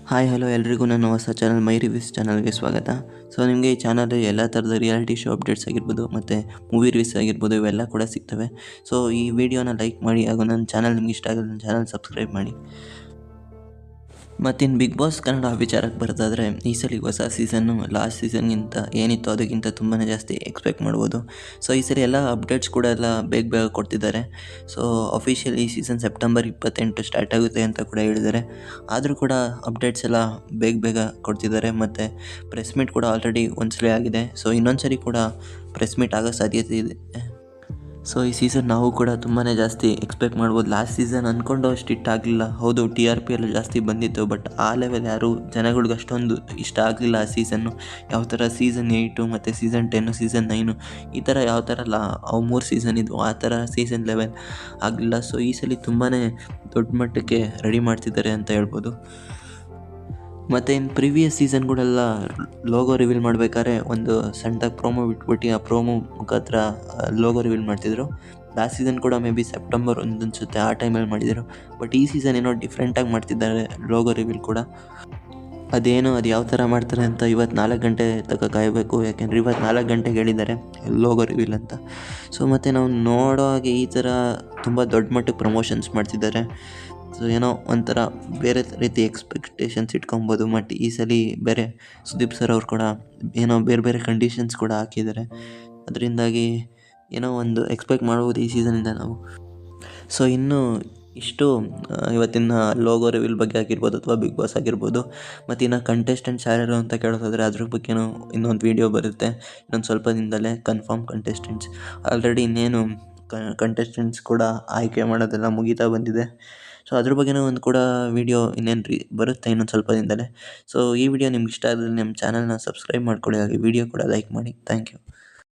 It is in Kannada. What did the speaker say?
ಹಾಯ್ ಹಲೋ ಎಲ್ರಿಗೂ ನನ್ನ ಹೊಸ ಚಾನಲ್ ಮೈ ರಿವ್ಯೂಸ್ ಚಾನಲ್ಗೆ ಸ್ವಾಗತ. ಸೊ ನಿಮಗೆ ಈ ಚಾನಲ್ ಎಲ್ಲ ಥರದ ರಿಯಾಲಿಟಿ ಶೋ ಅಪ್ಡೇಟ್ಸ್ ಆಗಿರ್ಬೋದು ಮತ್ತು ಮೂವಿ ರಿವ್ಯೂಸ್ ಆಗಿರ್ಬೋದು ಇವೆಲ್ಲ ಕೂಡ ಸಿಗ್ತವೆ. ಸೊ ಈ ವಿಡಿಯೋನ ಲೈಕ್ ಮಾಡಿ ಹಾಗೂ ನನ್ನ ಚಾನಲ್ ನಿಮ್ಗೆ ಇಷ್ಟ ಆಗೋದು ನನ್ನ ಚಾನಲ್ ಸಬ್ಸ್ಕ್ರೈಬ್ ಮಾಡಿ. ಮತ್ತಿನ್ನು ಬಿಗ್ ಬಾಸ್ ಕನ್ನಡ ವಿಚಾರಕ್ಕೆ ಬರೋದಾದರೆ ಈ ಸಲ ಹೊಸ ಸೀಸನ್ನು ಲಾಸ್ಟ್ ಸೀಸನ್ಗಿಂತ ಏನಿತ್ತು ಅದಕ್ಕಿಂತ ತುಂಬಾ ಜಾಸ್ತಿ ಎಕ್ಸ್ಪೆಕ್ಟ್ ಮಾಡ್ಬೋದು. ಸೊ ಈ ಸರಿ ಎಲ್ಲ ಅಪ್ಡೇಟ್ಸ್ ಕೂಡ ಎಲ್ಲ ಬೇಗ ಕೊಡ್ತಿದ್ದಾರೆ. ಸೊ ಅಫಿಷಿಯಲಿ ಈ ಸೀಸನ್ ಸೆಪ್ಟೆಂಬರ್ 28 ಸ್ಟಾರ್ಟ್ ಆಗುತ್ತೆ ಅಂತ ಕೂಡ ಹೇಳಿದ್ದಾರೆ. ಆದರೂ ಕೂಡ ಅಪ್ಡೇಟ್ಸ್ ಎಲ್ಲ ಬೇಗ ಕೊಡ್ತಿದ್ದಾರೆ ಮತ್ತು ಪ್ರೆಸ್ ಮೀಟ್ ಕೂಡ ಆಲ್ರೆಡಿ ಒಂದ್ಸಲ ಆಗಿದೆ. ಸೊ ಇನ್ನೊಂದು ಸರಿ ಕೂಡ ಪ್ರೆಸ್ ಮೀಟ್ ಆಗೋ ಸಾಧ್ಯತೆ ಇದೆ. ಸೊ ಈ ಸೀಸನ್ ನಾವು ಕೂಡ ತುಂಬಾ ಜಾಸ್ತಿ ಎಕ್ಸ್ಪೆಕ್ಟ್ ಮಾಡ್ಬೋದು. ಲಾಸ್ಟ್ ಸೀಸನ್ ಅಂದ್ಕೊಂಡು ಅಷ್ಟು ಹಿಟ್ ಆಗಲಿಲ್ಲ. ಹೌದು, TRP ಎಲ್ಲ ಜಾಸ್ತಿ ಬಂದಿತ್ತು, ಬಟ್ ಆ ಲೆವೆಲ್ ಯಾರು ಜನಗಳಿಗೆ ಅಷ್ಟೊಂದು ಇಷ್ಟ ಆಗಲಿಲ್ಲ ಆ ಸೀಸನ್ನು. ಯಾವ ಥರ ಸೀಸನ್ 8 ಮತ್ತು ಸೀಸನ್ 10 ಸೀಸನ್ 9 ಈ ಥರ ಯಾವ ಥರ ಅವು 3 ಸೀಸನ್ ಇದ್ವು ಆ ಥರ ಸೀಸನ್ 11 ಆಗಲಿಲ್ಲ. ಸೊ ಈ ಸಲ ತುಂಬಾ ದೊಡ್ಡ ಮಟ್ಟಕ್ಕೆ ರೆಡಿ ಮಾಡ್ತಿದ್ದಾರೆ ಅಂತ ಹೇಳ್ಬೋದು. ಮತ್ತು ಇನ್ನು ಪ್ರಿವಿಯಸ್ ಸೀಸನ್ಗಳೆಲ್ಲ ಲೋಗೋ ರಿವೀಲ್ ಮಾಡಬೇಕಾದ್ರೆ ಒಂದು ಸಣ್ಣದಾಗಿ ಪ್ರೋಮೋ ಬಿಟ್ಬಿಟ್ಟು ಆ ಪ್ರೋಮೋ ಮುಖಾಂತರ ಲೋಗೋ ರಿವೀಲ್ ಮಾಡ್ತಿದ್ರು. ಲಾಸ್ಟ್ ಸೀಸನ್ ಕೂಡ ಮೇ ಬಿ ಸೆಪ್ಟೆಂಬರ್ 1 ಅನಿಸುತ್ತೆ ಆ ಟೈಮಲ್ಲಿ ಮಾಡಿದರು. ಬಟ್ ಈ ಸೀಸನ್ ಏನೋ ಡಿಫ್ರೆಂಟಾಗಿ ಮಾಡ್ತಿದ್ದಾರೆ ಲೋಗೋ ರಿವೀಲ್ ಕೂಡ. ಅದು ಯಾವ ಥರ ಮಾಡ್ತಾರೆ ಅಂತ ಇವತ್ತು 4 ಗಂಟೆ ತನಕ ಕಾಯಬೇಕು, ಯಾಕೆಂದರೆ ಇವತ್ತು 4 ಗಂಟೆಗೆ ಹೇಳಿದ್ದಾರೆ ಲೋಗೋ ರಿವೀಲ್ ಅಂತ. ಸೊ ಮತ್ತು ನಾವು ನೋಡೋ ಹಾಗೆ ಈ ಥರ ತುಂಬ ದೊಡ್ಡ ಮಟ್ಟಕ್ಕೆ ಪ್ರಮೋಷನ್ಸ್ ಮಾಡ್ತಿದ್ದಾರೆ. ಸೊ ಒಂಥರ ಬೇರೆ ರೀತಿ ಎಕ್ಸ್ಪೆಕ್ಟೇಷನ್ಸ್ ಇಟ್ಕೊಬೋದು. ಬಟ್ ಈ ಸಲ ಬೇರೆ ಸುದೀಪ್ ಸರ್ ಅವ್ರು ಕೂಡ ಬೇರೆ ಕಂಡೀಷನ್ಸ್ ಕೂಡ ಹಾಕಿದ್ದಾರೆ. ಅದರಿಂದಾಗಿ ಒಂದು ಎಕ್ಸ್ಪೆಕ್ಟ್ ಮಾಡ್ಬೋದು ಈ ಸೀಸನಿಂದ ನಾವು. ಸೊ ಇನ್ನು ಇಷ್ಟು ಇವತ್ತಿನ ಲೋಗೋ ರಿವೀಲ್ ಬಗ್ಗೆ ಆಗಿರ್ಬೋದು ಅಥವಾ ಬಿಗ್ ಬಾಸ್ ಆಗಿರ್ಬೋದು. ಮತ್ತು ಇನ್ನು ಕಂಟೆಸ್ಟೆಂಟ್ಸ್ ಯಾರ್ಯಾರು ಅಂತ ಕೇಳೋದಾದರೆ ಅದ್ರ ಬಗ್ಗೆನೂ ಇನ್ನೊಂದು ವೀಡಿಯೋ ಬರುತ್ತೆ ಇನ್ನೊಂದು ಸ್ವಲ್ಪ ದಿನದಲ್ಲೇ. ಕನ್ಫರ್ಮ್ ಕಂಟೆಸ್ಟೆಂಟ್ಸ್ ಆಲ್ರೆಡಿ ಇನ್ನೇನು ಕಂಟೆಸ್ಟೆಂಟ್ಸ್ ಕೂಡ ಆಯ್ಕೆ ಮಾಡೋದೆಲ್ಲ ಮುಗೀತಾ ಬಂದಿದೆ. ಸೊ ಅದ್ರ ಬಗ್ಗೆನೂ ಒಂದು ಕೂಡ ವೀಡಿಯೋ ಬರುತ್ತೆ ಇನ್ನೊಂದು ಸ್ವಲ್ಪ ದಿನದಲ್ಲೇ. ಸೊ ಈ ವಿಡಿಯೋ ನಿಮ್ಗೆ ಇಷ್ಟ ಆದರೆ ನಮ್ಮ ಚಾನಲ್ನ ಸಬ್ಸ್ಕ್ರೈಬ್ ಮಾಡ್ಕೊಳ್ಳಿ, ಹಾಗೆ ವಿಡಿಯೋ ಕೂಡ ಲೈಕ್ ಮಾಡಿ. Thank you.